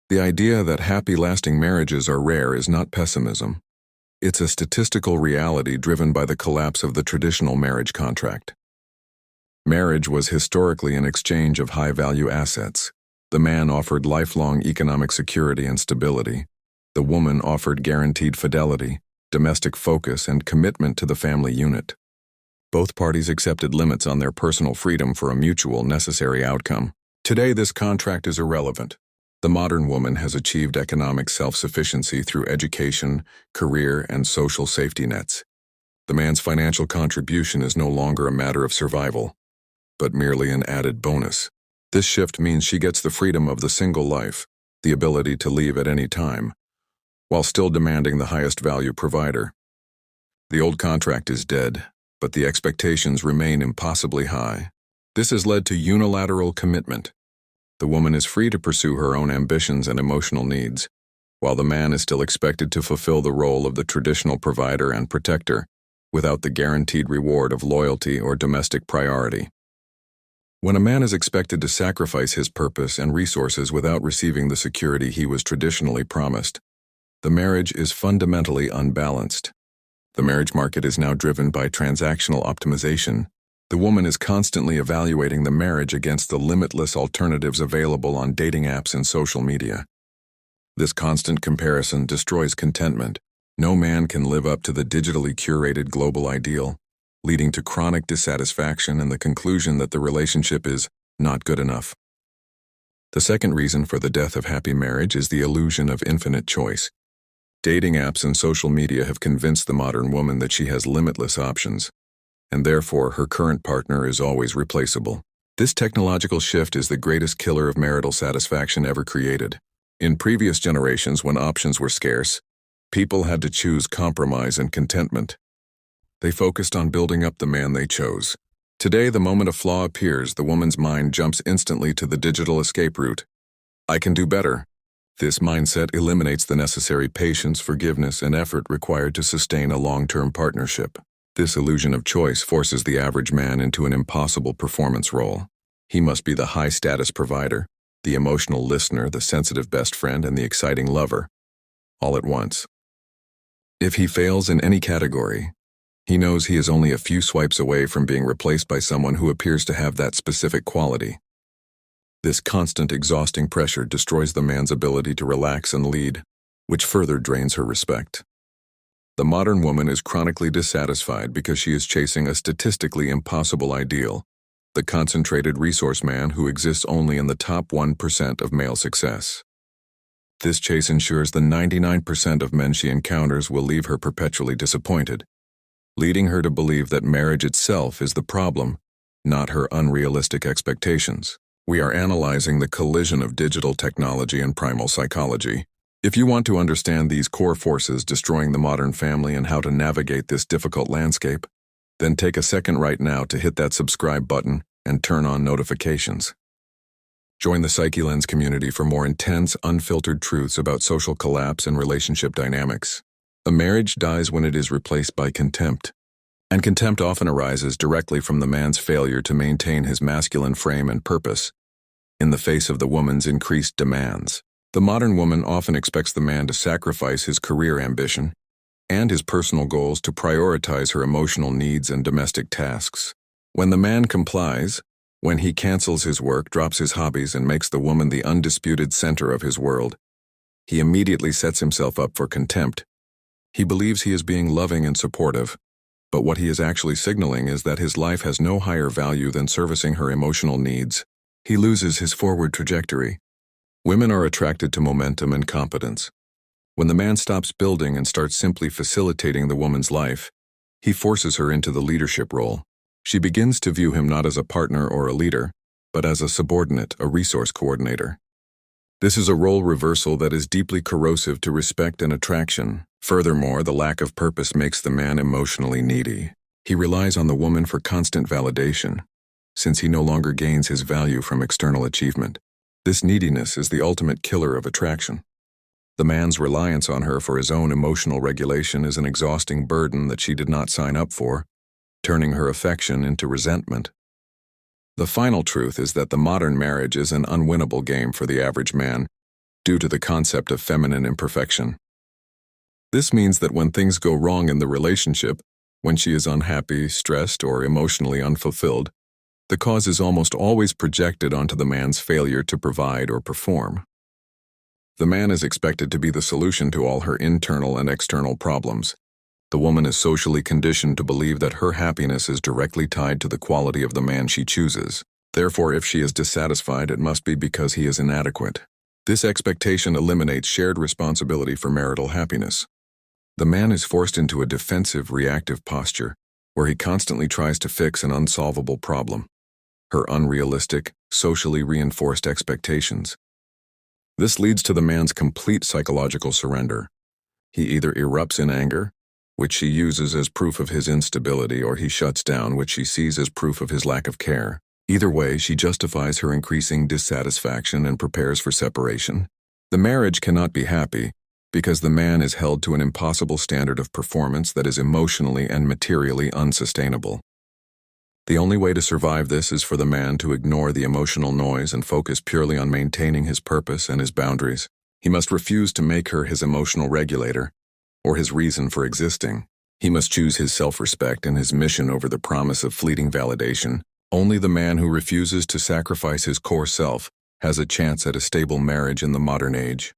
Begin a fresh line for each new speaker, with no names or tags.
The idea that happy, lasting marriages are rare is not pessimism. It's a statistical reality driven by the collapse of the traditional marriage contract. Marriage was historically an exchange of high-value assets. The man offered lifelong economic security and stability. The woman offered guaranteed fidelity, domestic focus, and commitment to the family unit. Both parties accepted limits on their personal freedom for a mutual, necessary outcome. Today, this contract is irrelevant. The modern woman has achieved economic self-sufficiency through education, career, and social safety nets. The man's financial contribution is no longer a matter of survival, but merely an added bonus. This shift means she gets the freedom of the single life, the ability to leave at any time, while still demanding the highest value provider. The old contract is dead, but the expectations remain impossibly high. This has led to unilateral commitment. The woman is free to pursue her own ambitions and emotional needs, while the man is still expected to fulfill the role of the traditional provider and protector, without the guaranteed reward of loyalty or domestic priority. When a man is expected to sacrifice his purpose and resources without receiving the security he was traditionally promised, the marriage is fundamentally unbalanced. The marriage market is now driven by transactional optimization. The woman is constantly evaluating the marriage against the limitless alternatives available on dating apps and social media. This constant comparison destroys contentment. No man can live up to the digitally curated global ideal, leading to chronic dissatisfaction and the conclusion that the relationship is not good enough. The second reason for the death of happy marriage is the illusion of infinite choice. Dating apps and social media have convinced the modern woman that she has limitless options, and therefore her current partner is always replaceable. This technological shift is the greatest killer of marital satisfaction ever created. In previous generations, when options were scarce, people had to choose compromise and contentment. They focused on building up the man they chose. Today, the moment a flaw appears, the woman's mind jumps instantly to the digital escape route. I can do better. This mindset eliminates the necessary patience, forgiveness, and effort required to sustain a long-term partnership. This illusion of choice forces the average man into an impossible performance role. He must be the high-status provider, the emotional listener, the sensitive best friend, and the exciting lover, all at once. If he fails in any category, he knows he is only a few swipes away from being replaced by someone who appears to have that specific quality. This constant, exhausting pressure destroys the man's ability to relax and lead, which further drains her respect. The modern woman is chronically dissatisfied because she is chasing a statistically impossible ideal, the concentrated resource man who exists only in the top 1% of male success. This chase ensures the 99% of men she encounters will leave her perpetually disappointed, leading her to believe that marriage itself is the problem, not her unrealistic expectations. We are analyzing the collision of digital technology and primal psychology. If you want to understand these core forces destroying the modern family and how to navigate this difficult landscape, then take a second right now to hit that subscribe button and turn on notifications. Join the Psyche Lens community for more intense, unfiltered truths about social collapse and relationship dynamics. A marriage dies when it is replaced by contempt, and contempt often arises directly from the man's failure to maintain his masculine frame and purpose in the face of the woman's increased demands. The modern woman often expects the man to sacrifice his career ambition and his personal goals to prioritize her emotional needs and domestic tasks. When the man complies, when he cancels his work, drops his hobbies, and makes the woman the undisputed center of his world, he immediately sets himself up for contempt. He believes he is being loving and supportive, but what he is actually signaling is that his life has no higher value than servicing her emotional needs. He loses his forward trajectory. Women are attracted to momentum and competence. When the man stops building and starts simply facilitating the woman's life, he forces her into the leadership role. She begins to view him not as a partner or a leader, but as a subordinate, a resource coordinator. This is a role reversal that is deeply corrosive to respect and attraction. Furthermore, the lack of purpose makes the man emotionally needy. He relies on the woman for constant validation, since he no longer gains his value from external achievement. This neediness is the ultimate killer of attraction. The man's reliance on her for his own emotional regulation is an exhausting burden that she did not sign up for, turning her affection into resentment. The final truth is that the modern marriage is an unwinnable game for the average man. due to the concept of feminine imperfection. This means that when things go wrong in the relationship, when she is unhappy, stressed, or emotionally unfulfilled, the cause is almost always projected onto the man's failure to provide or perform. The man is expected to be the solution to all her internal and external problems. The woman is socially conditioned to believe that her happiness is directly tied to the quality of the man she chooses. Therefore, if she is dissatisfied, it must be because he is inadequate. This expectation eliminates shared responsibility for marital happiness. The man is forced into a defensive, reactive posture, where he constantly tries to fix an unsolvable problem. Her unrealistic, socially reinforced expectations. This leads to the man's complete psychological surrender. He either erupts in anger, which she uses as proof of his instability, or he shuts down, which she sees as proof of his lack of care. Either way, she justifies her increasing dissatisfaction and prepares for separation. The marriage cannot be happy because the man is held to an impossible standard of performance that is emotionally and materially unsustainable. The only way to survive this is for the man to ignore the emotional noise and focus purely on maintaining his purpose and his boundaries. He must refuse to make her his emotional regulator or his reason for existing. He must choose his self-respect and his mission over the promise of fleeting validation. Only the man who refuses to sacrifice his core self has a chance at a stable marriage in the modern age.